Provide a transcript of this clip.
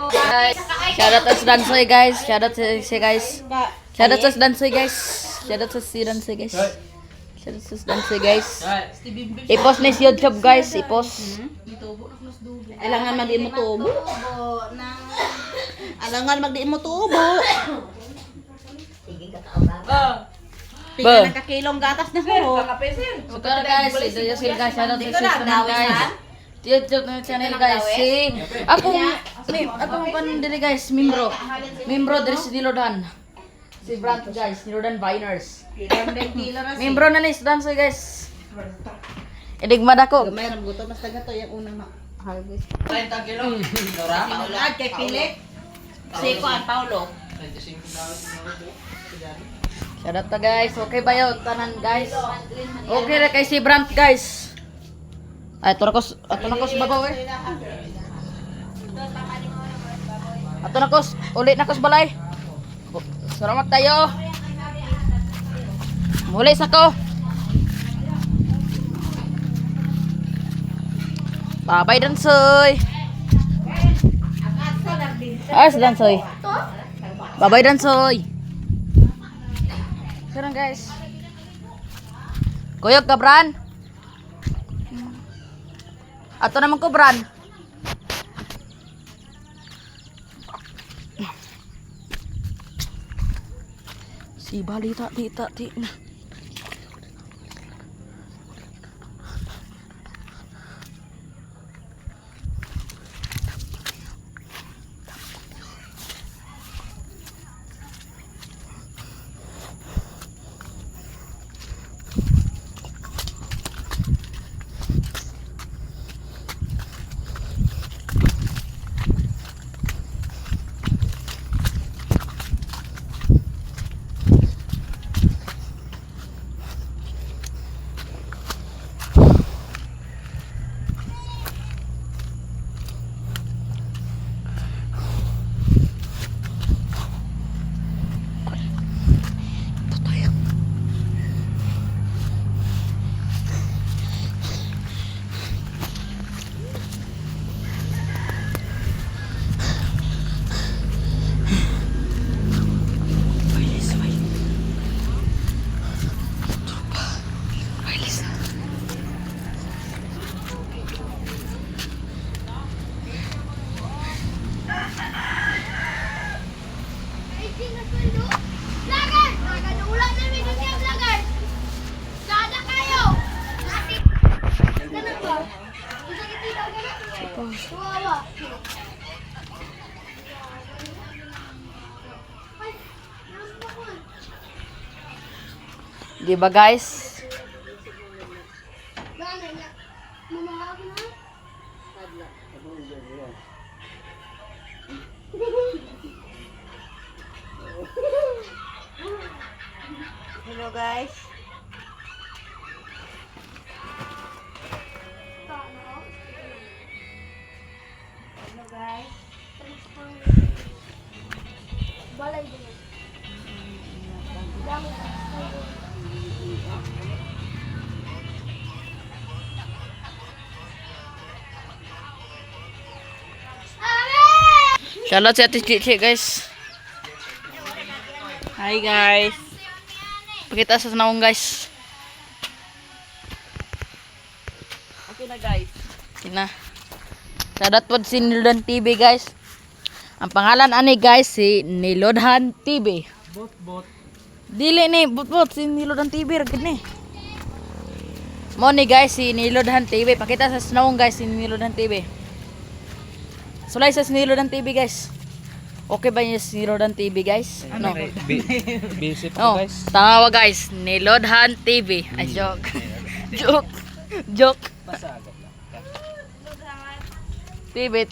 Guys, shout out sa Dansoy guys. Shout out sa guys. Shout out sa Dansoy guys. Shout out sa si Dansoy guys. Shout out sa Dansoy guys. I-post ni sa YouTube guys. I-post. Alangan magdi mo tubo. Alangan magdi mo tubo. Tingnan ka kilong gatas na ho. So guys, ito yung sila guys. Shout out sa sister guys. YouTube na channel guys. Si akong pandiri guys, membro dari si Dilodan. Si Brand guys, Dilodan Viners. Membro na ni Dansoy guys. Idigma dako. Gamay ram guto mas taga to yung unang harvest. 30 kilo. Dora. Sinulad kay Pilik. Si Juan Paulo. 25 na. Shout out ta guys. Okay ba yun? Tanan guys. Okay ra kay si Brand guys. Ay, ato na ko sa babaw eh. Ato na ko, ulit na ko sa balay. Salamat tayo. Muli sa ko. Bye-bye Dansoy. Ay, si Dansoy. Bye-bye Dansoy. Sarang guys. Kuyog ka, Bran. Ato naman ko, Bran. Si balita, tita, na. Di ba guys? Hello guys. Hello guys. Balay din. Shoutout si Ate Chichi guys. Hi guys. Pakita sa naong guys. Okay na guys. Kina. Shoutout po si Nilodhan TV guys. Ang pangalan ani guys si Nilodhan TV. Bot. Dili ni bot si Nilodhan TV ra gid ni. Mo ni guys si Nilodhan TV. Pakita sa naong guys si Nilodhan TV. Sulay sa Nilodhan TV guys. Okay ba yung Nilodhan TV guys? No. Busy Oh, pa guys. tawa guys, Nilodhan TV. Ay, joke. Joke. Pasagap lang. TV.